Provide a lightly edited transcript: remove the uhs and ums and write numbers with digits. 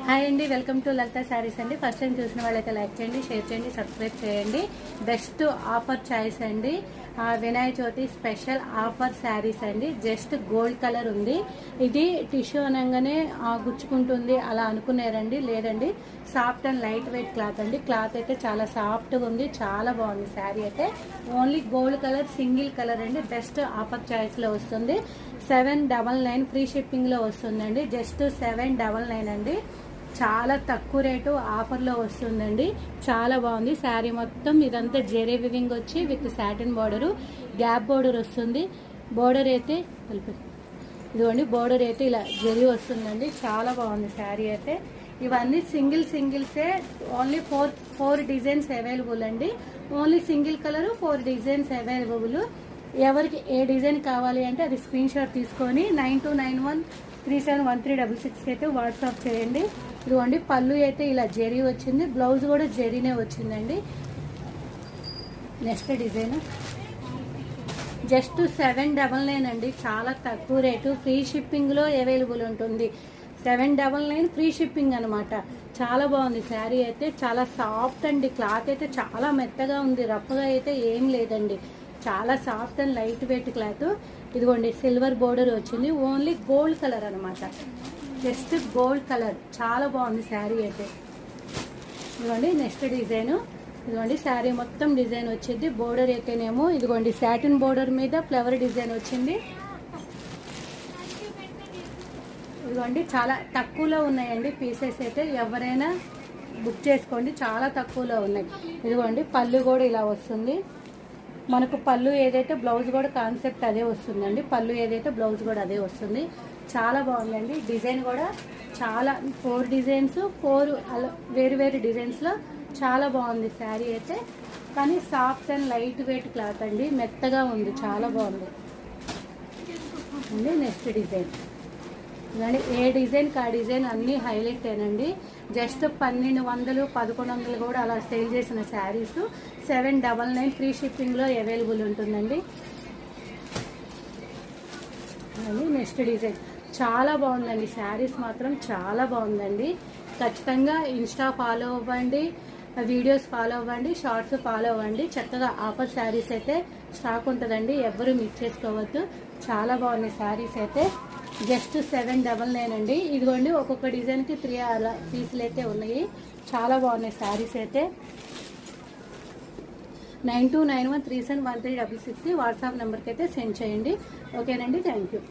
Hi అండి, welcome to లలిత శారీస్ అండి. First time చూసిన వాళ్ళైతే లైక్ చేయండి, షేర్ చేయండి, సబ్స్క్రైబ్ చేయండి. బెస్ట్ ఆఫర్ చాయిస్ అండి. వినాయక చవితి స్పెషల్ ఆఫర్ శారీస్ అండి. జస్ట్ గోల్డ్ కలర్ ఉంది. ఇది టిష్యూ అనగానే గుచ్చుకుంటుంది అలా అనుకున్నారండి, లేదండి. Soft and light weight cloth అండి. క్లాత్ అయితే చాలా సాఫ్ట్గా ఉంది, చాలా బాగుంది శారీ అయితే. Only gold colour, single colour అండి. బెస్ట్ ఆఫర్ చాయిస్లో వస్తుంది. 799 ఫ్రీ షిప్పింగ్లో వస్తుందండి. జస్ట్ 799 అండి. చాలా తక్కువ రేటు ఆఫర్లో వస్తుందండి. చాలా బాగుంది శారీ మొత్తం. ఇదంతా జెరీ వివింగ్ వచ్చి with satin border, gap border వస్తుంది. బార్డర్ అయితే ఇదిగోండి, బార్డర్ అయితే ఇలా జెరీ వస్తుందండి. చాలా బాగుంది శారీ అయితే. ఇవన్నీ సింగిల్సే. ఓన్లీ ఫోర్ డిజైన్స్ అవైలబుల్ అండి. Only single colour 4 designs available. ఎవరికి ఏ డిజైన్ కావాలి అంటే అది స్క్రీన్ షాట్ తీసుకొని 9291371366 అయితే వాట్సాప్ చేయండి. ఇదిగోండి, పళ్ళు అయితే ఇలా జెరీ వచ్చింది, బ్లౌజ్ కూడా జెరీనే వచ్చిందండి. నెక్స్ట్ డిజైన్ జస్ట్ 799 అండి. చాలా తక్కువ రేటు. ఫ్రీ షిప్పింగ్లో అవైలబుల్ ఉంటుంది. 799 ఫ్రీ షిప్పింగ్ అనమాట. చాలా బాగుంది శారీ అయితే. చాలా సాఫ్ట్ అండి. క్లాత్ అయితే చాలా మెత్తగా ఉంది, రఫ్గా అయితే ఏం లేదండి. చాలా soft and light weight cloth. ఇదిగోండి, సిల్వర్ బోర్డర్ వచ్చింది. ఓన్లీ గోల్డ్ కలర్ అనమాట. Just gold colour. చాలా బాగుంది శారీ అయితే. ఇదిగోండి నెక్స్ట్ డిజైన్. ఇదిగోండి శారీ మొత్తం డిజైన్ వచ్చింది. బోర్డర్ అయితేనేమో ఇదిగోండి సాటిన్ బోర్డర్ మీద ఫ్లవర్ డిజైన్ వచ్చింది. ఇదిగోండి, చాలా తక్కువలో ఉన్నాయండి పీసెస్ అయితే. ఎవరైనా బుక్ చేసుకోండి, చాలా తక్కువలో ఉన్నాయి. ఇదిగోండి, పళ్ళు కూడా ఇలా వస్తుంది మనకు. పళ్ళు ఏదైతే బ్లౌజ్ కూడా కాన్సెప్ట్ అదే వస్తుందండి. పళ్ళు ఏదైతే బ్లౌజ్ కూడా అదే వస్తుంది. చాలా బాగుందండి. డిజైన్ కూడా చాలా 4 డిజైన్స్, 4 వేరు డిజైన్స్లో చాలా బాగుంది శారీ అయితే. కానీ soft and light weight cloth అండి. మెత్తగా ఉంది, చాలా బాగుంది అండి. నెక్స్ట్ డిజైన్ ఇదండి. ఏ డిజైన్కి ఆ డిజైన్ అన్నీ హైలైట్ ఏనండి. జస్ట్ 1200, 1100 కూడా అలా సేల్ చేసిన శారీస్ 799 ఫ్రీ షిప్పింగ్లో అవైలబుల్ ఉంటుందండి. నెక్స్ట్ డిజైన్ చాలా బాగుందండి. శారీస్ మాత్రం చాలా బాగుందండి. ఖచ్చితంగా ఇన్స్టా ఫాలో అవ్వండి, వీడియోస్ ఫాలో అవ్వండి, షార్ట్స్ ఫాలో అవ్వండి. చక్కగా ఆఫర్ శారీస్ అయితే స్టాక్ ఉంటుందండి. ఎవరు మిస్ చేసుకోవద్దు. చాలా బాగున్నాయి శారీస్ అయితే. జస్ట్ 799 అండి. ఇదిగోండి, ఒక్కొక్క డిజైన్కి 3 అలా పీసులు అయితే ఉన్నాయి. చాలా బాగున్నాయి శారీస్ అయితే. 9291371366 వాట్సాప్ నెంబర్కి అయితే సెండ్ చేయండి. ఓకేనండి, థ్యాంక్ యూ.